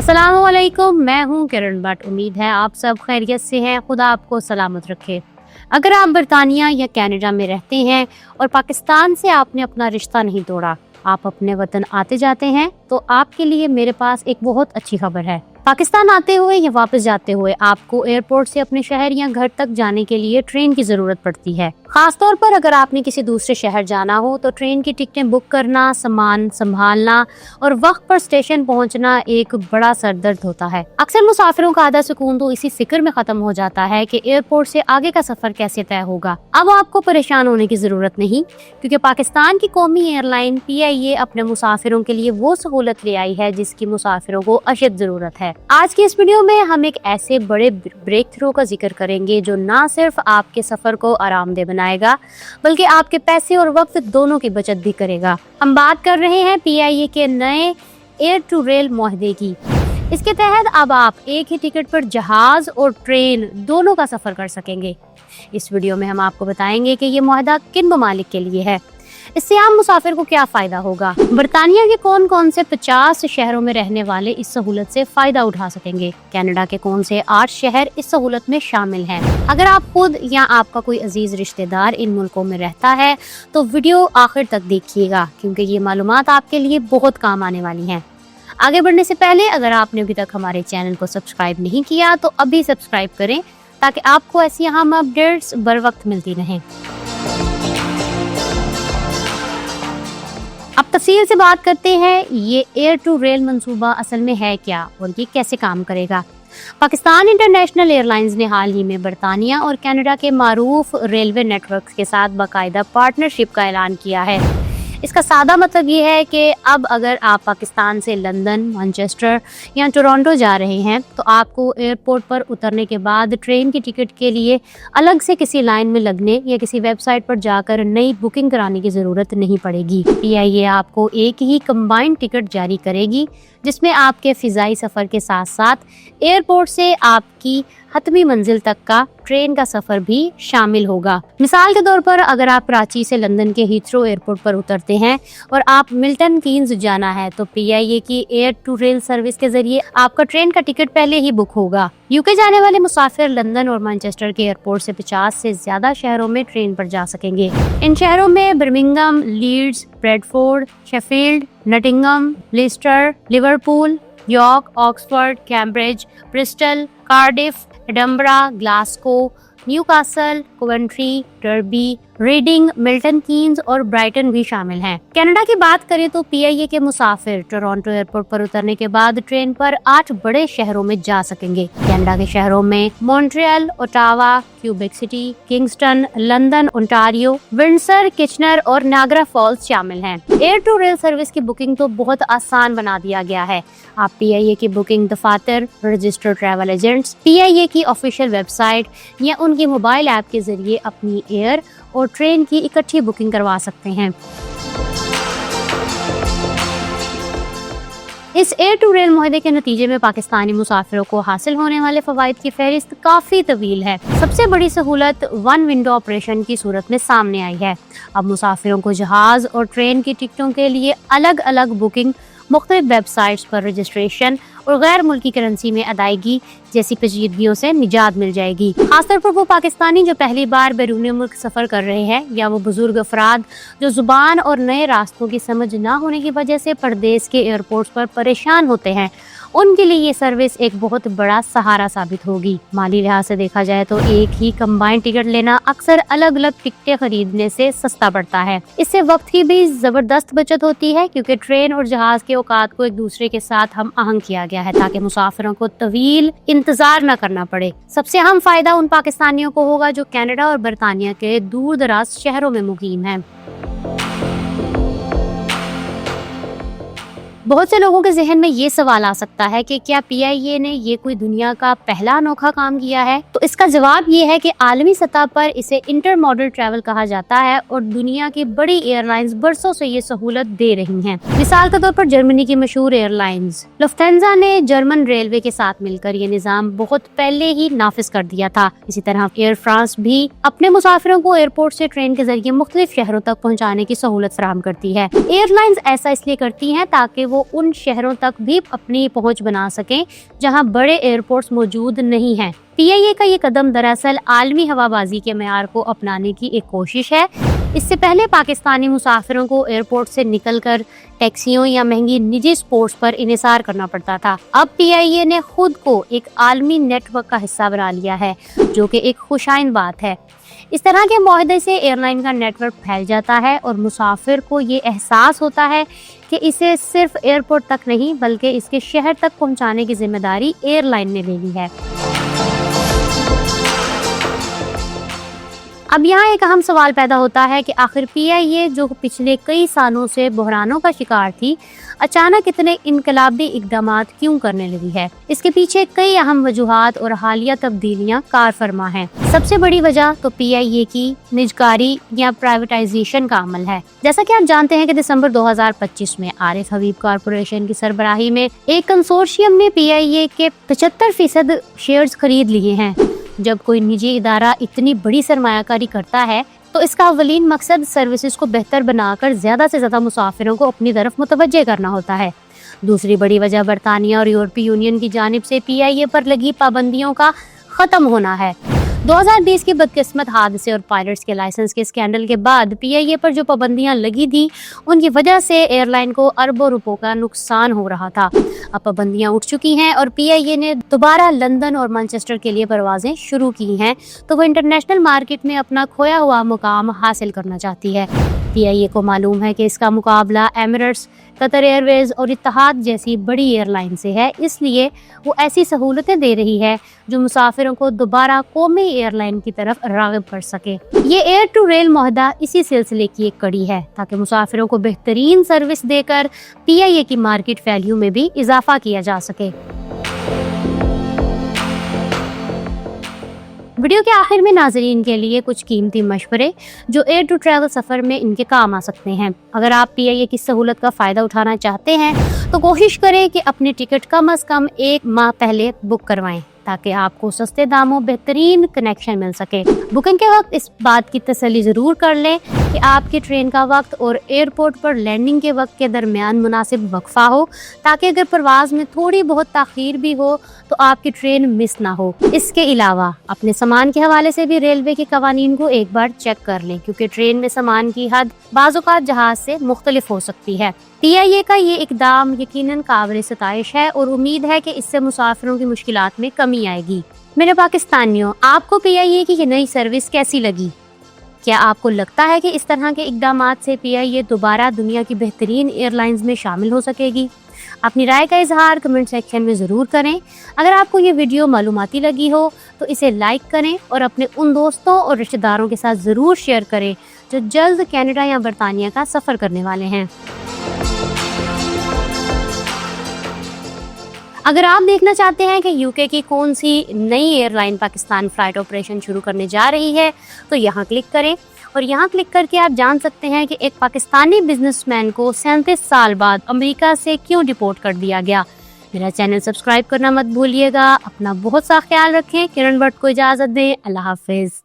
अस्सलाम वालेकुम, मैं हूँ किरण भट्ट। उम्मीद है आप सब खैरियत से हैं। खुदा आपको सलामत रखे। अगर आप बरतानिया या कनाडा में रहते हैं और पाकिस्तान से आपने अपना रिश्ता नहीं तोड़ा, आप अपने वतन आते जाते हैं, तो आपके लिए मेरे पास एक बहुत अच्छी खबर है। पाकिस्तान आते हुए या वापस जाते हुए आपको एयरपोर्ट से अपने शहर या घर तक जाने के लिए ट्रेन की जरूरत पड़ती है। खास तौर पर अगर आपने किसी दूसरे शहर जाना हो तो ट्रेन की टिकटें बुक करना, सामान संभालना और वक्त पर स्टेशन पहुंचना एक बड़ा सरदर्द होता है। अक्सर मुसाफिरों का आधा सुकून तो इसी फिक्र में खत्म हो जाता है कि एयरपोर्ट से आगे का सफर कैसे तय होगा। अब आपको परेशान होने की जरूरत नहीं, क्योंकि पाकिस्तान की कौमी एयरलाइन PIA अपने मुसाफिरों के लिए वो सहूलत ले आई है जिसकी मुसाफिरों को अशद जरूरत है। आज की इस वीडियो में हम एक ऐसे बड़े ब्रेक थ्रू का जिक्र करेंगे जो ना सिर्फ आपके सफर को आरामदेह बनाएगा, बल्कि आपके पैसे और वक्त दोनों की बचत भी करेगा। हम बात कर रहे हैं PIA के नए एयर टू रेल मुआहदे की। इसके तहत अब आप एक ही टिकट पर जहाज और ट्रेन दोनों का सफर कर सकेंगे। इस वीडियो में हम आपको बताएंगे कि ये मुआहदा किन ममालिक के लिए है, इससे आम मुसाफिर को क्या फायदा होगा, बरतानिया के कौन कौन से 50 शहरों में रहने वाले इस सहूलत से फायदा उठा सकेंगे, कनाडा के कौन से 8 शहर इस सहूलत में शामिल हैं। अगर आप खुद या आपका कोई अजीज रिश्तेदार इन मुल्कों में रहता है तो वीडियो आखिर तक देखिएगा, क्योंकि ये मालूमात आपके लिए बहुत काम आने वाली हैं। आगे बढ़ने से पहले अगर आपने अभी तक हमारे चैनल को सब्सक्राइब नहीं किया तो अभी सब्सक्राइब करें, ताकि आपको ऐसी अहम अपडेट्स बर वक्त मिलती रहें। अब तफसील से बात करते हैं, ये एयर टू रेल मंसूबा असल में है क्या और ये कैसे काम करेगा। पाकिस्तान इंटरनेशनल एयरलाइंस ने हाल ही में बरतानिया और कनाडा के मारूफ रेलवे नेटवर्क के साथ बाकायदा पार्टनरशिप का ऐलान किया है। इसका सादा मतलब ये है कि अब अगर आप पाकिस्तान से लंदन, मैनचेस्टर या टोरंटो जा रहे हैं तो आपको एयरपोर्ट पर उतरने के बाद ट्रेन की टिकट के लिए अलग से किसी लाइन में लगने या किसी वेबसाइट पर जाकर नई बुकिंग कराने की ज़रूरत नहीं पड़ेगी। PIA आपको एक ही कंबाइंड टिकट जारी करेगी, जिसमें आपके फ़िज़ाई सफ़र के साथ साथ एयरपोर्ट से आपकी हतमी मंजिल तक का ट्रेन का सफर भी शामिल होगा। मिसाल के तौर पर अगर आप कराची से लंदन के हीथ्रो एयरपोर्ट पर उतरते हैं और आप मिल्टन कीन्स जाना है तो PIA की एयर टू रेल सर्विस के जरिए आपका ट्रेन का टिकट पहले ही बुक होगा। UK जाने वाले मुसाफिर लंदन और मैनचेस्टर के एयरपोर्ट से 50 से ज्यादा शहरों में ट्रेन पर जा सकेंगे। इन शहरों में Birmingham, Leeds, Bradford, Sheffield, Nottingham, Leicester, Liverpool, York, Oxford, Cambridge, Bristol, Cardiff, Edinburgh, Glasgow, Newcastle, Coventry, Derby, Reading, Milton Keynes और ब्राइटन भी शामिल हैं। कनाडा की बात करें तो PIA के मुसाफिर टोरंटो एयरपोर्ट पर उतरने के बाद ट्रेन पर 8 बड़े शहरों में जा सकेंगे। कनाडा के शहरों में Montreal, Ottawa, Quebec city, Kingston, London, Ontario, Windsor, Kitchener और नायग्रा फॉल्स शामिल हैं। एयर टू रेल सर्विस की बुकिंग तो बहुत आसान बना दिया गया है। आप PIA की बुकिंग दफातर, रजिस्टर्ड ट्रैवल एजेंट्स, PIA की ऑफिशियल वेबसाइट या उनकी मोबाइल ऐप के जरिए अपनी एयर और ट्रेन की इकट्ठी बुकिंग करवा सकते हैं। इस एयर टू रेल मुआहदे के नतीजे में पाकिस्तानी मुसाफिरों को हासिल होने वाले फवाइद की फहरिस्त काफी तवील है। सबसे बड़ी सहूलत वन विंडो ऑपरेशन की सूरत में सामने आई है। अब मुसाफिरों को जहाज और ट्रेन की टिकटों के लिए अलग अलग बुकिंग, मुख्तलिफ वेबसाइट्स पर रजिस्ट्रेशन और गैर मुल्की करेंसी में अदायगी जैसी पेचीदगियों से निजात मिल जाएगी। खासतौर पर वो पाकिस्तानी जो पहली बार बैरून मुल्क सफर कर रहे हैं, या वो बुजुर्ग अफराद जो जुबान और नए रास्तों की समझ ना होने की वजह से परदेश के एयरपोर्ट्स पर परेशान होते हैं, उनके लिए ये सर्विस एक बहुत बड़ा सहारा साबित होगी। माली लिहाज से देखा जाए तो एक ही कंबाइंड टिकट लेना अक्सर अलग अलग टिकटें खरीदने से सस्ता पड़ता है। इससे वक्त की भी जबरदस्त बचत होती है, क्योंकि ट्रेन और जहाज के औकात को एक दूसरे के साथ हम आहंग किया गया है ताकि मुसाफिरों को तवील इंतजार न करना पड़े। सबसे अहम फायदा उन पाकिस्तानियों को होगा जो कनाडा और बरतानिया के दूर दराज शहरों में मुकीम हैं। बहुत से लोगों के जहन में ये सवाल आ सकता है कि क्या PIA ने ये कोई दुनिया का पहला अनोखा काम किया है। तो इसका जवाब ये है कि आलमी सतह पर इसे इंटर मॉडल ट्रैवल कहा जाता है और दुनिया की बड़ी एयरलाइंस बरसों से ये सहूलत दे रही हैं। मिसाल के तौर पर जर्मनी की मशहूर एयरलाइंस लुफ्थांसा ने जर्मन रेलवे के साथ मिलकर ये निज़ाम बहुत पहले ही नाफिज कर दिया था। इसी तरह एयर फ्रांस भी अपने मुसाफिरों को एयरपोर्ट से ट्रेन के जरिए मुख्तलिफ शहरों तक पहुँचाने की सहूलत फराहम करती है। एयरलाइंस ऐसा इसलिए करती है ताकि वो वो उन शहरों तक भी अपनी पहुंच बना सकें जहां बड़े एयरपोर्ट्स मौजूद नहीं हैं। PIA का ये कदम दरअसल आलमी हवाबाजी के मेयार को अपनाने की एक कोशिश है। इससे पहले पाकिस्तानी मुसाफिरों को एयरपोर्ट से निकलकर टैक्सियों या महंगी निजी स्पोर्ट्स पर इन्हिसार करना पड़ता था। अब PIA ने खुद को एक आलमी नेटवर्क का हिस्सा बना लिया है, जो कि एक खुशाइन बात है। इस तरह के मुआहदे से एयरलाइन का नेटवर्क फैल जाता है और मुसाफिर को ये एहसास होता है कि इसे सिर्फ एयरपोर्ट तक नहीं बल्कि इसके शहर तक पहुंचाने की जिम्मेदारी एयरलाइन ने ले ली है। अब यहाँ एक अहम सवाल पैदा होता है कि आखिर PIA जो पिछले कई सालों से बहरानों का शिकार थी, अचानक इतने इनकलाबी इक़दामात क्यों करने लगी है। इसके पीछे कई अहम वजूहात और हालिया तब्दीलियां कार फरमा हैं। सबसे बड़ी वजह तो PIA की निजकारी या प्राइवेटाइजेशन का अमल है। जैसा कि आप जानते हैं कि दिसंबर 2025 में आरिफ हबीब कॉरपोरेशन की सरबराही में एक कंसोर्शियम ने PIA के 75% शेयर्स खरीद लिए हैं। जब कोई निजी इदारा इतनी बड़ी सरमायाकारी करता है तो इसका अवलीन मकसद सर्विसेज को बेहतर बनाकर ज़्यादा से ज़्यादा मुसाफिरों को अपनी तरफ मुतवज्जे करना होता है। दूसरी बड़ी वजह बरतानिया और यूरोपीय यूनियन की जानिब से PIA पर लगी पाबंदियों का ख़त्म होना है। 2020 के बदकिस्मत हादसे और पायलट्स के लाइसेंस के स्कैंडल के बाद PIA पर जो पाबंदियां लगी थी, उनकी वजह से एयरलाइन को अरबों रुपयों का नुकसान हो रहा था। अब पाबंदियां उठ चुकी हैं और PIA ने दोबारा लंदन और मैनचेस्टर के लिए परवाजें शुरू की हैं, तो वो इंटरनेशनल मार्केट में अपना खोया हुआ मुकाम हासिल करना चाहती है। PIA को मालूम है कि इसका मुकाबला एमिरेट्स, कतर एयरवेज और इत्तेहाद जैसी बड़ी एयरलाइन से है, इसलिए वो ऐसी सहूलतें दे रही है जो मुसाफिरों को दोबारा कौमी एयरलाइन की तरफ राग़िब कर सके। ये एयर टू रेल मुआहदा इसी सिलसिले की एक कड़ी है, ताकि मुसाफिरों को बेहतरीन सर्विस देकर PIA की मार्केट वैल्यू में भी इजाफा किया जा सके। वीडियो के आखिर में नाजरीन के लिए कुछ कीमती मशवरे जो एयर टू ट्रैवल सफ़र में इनके काम आ सकते हैं। अगर आप PIA की सहूलत का फ़ायदा उठाना चाहते हैं तो कोशिश करें कि अपने टिकट कम अज़ कम 1 माह पहले बुक करवाएं, ताकि आपको सस्ते दामों बेहतरीन कनेक्शन मिल सके। बुकिंग के वक्त इस बात की तसल्ली ज़रूर कर लें कि आपके ट्रेन का वक्त और एयरपोर्ट पर लैंडिंग के वक्त के दरमियान मुनासिब वक्फा हो, ताकि अगर परवाज़ में थोड़ी बहुत ताख़ीर भी हो तो आपकी ट्रेन मिस ना हो। इसके अलावा अपने सामान के हवाले से भी रेलवे के कवानीन को एक बार चेक कर लें, क्योंकि ट्रेन में सामान की हद बाज़ औक़ात जहाज़ से मुख्तलिफ हो सकती है। PIA का ये इक़दाम यकीनन काबिल सताइश है और उम्मीद है कि इससे मुसाफिरों की मुश्किलात में कमी आएगी। मेरे पाकिस्तानियों, आपको PIA की ये नई सर्विस कैसी लगी? क्या आपको लगता है कि इस तरह के इक़दामात से PIA दोबारा दुनिया की बेहतरीन एयरलाइंस में शामिल हो सकेगी? अपनी राय का इजहार कमेंट सेक्शन में ज़रूर करें। अगर आपको ये वीडियो मालूमाती लगी हो तो इसे लाइक करें और अपने उन दोस्तों और रिश्तेदारों के साथ ज़रूर शेयर करें जो जल्द कनाडा या बरतानिया का सफ़र करने वाले हैं। अगर आप देखना चाहते हैं कि UK की कौन सी नई एयरलाइन पाकिस्तान फ़्लाइट ऑपरेशन शुरू करने जा रही है तो यहाँ क्लिक करें, और यहाँ क्लिक करके आप जान सकते हैं कि एक पाकिस्तानी बिजनेसमैन को 37 साल बाद अमेरिका से क्यों डिपोर्ट कर दिया गया। मेरा चैनल सब्सक्राइब करना मत भूलिएगा। अपना बहुत सा ख्याल रखें। किरण भट्ट को इजाज़त दें। अल्लाह हाफिज़।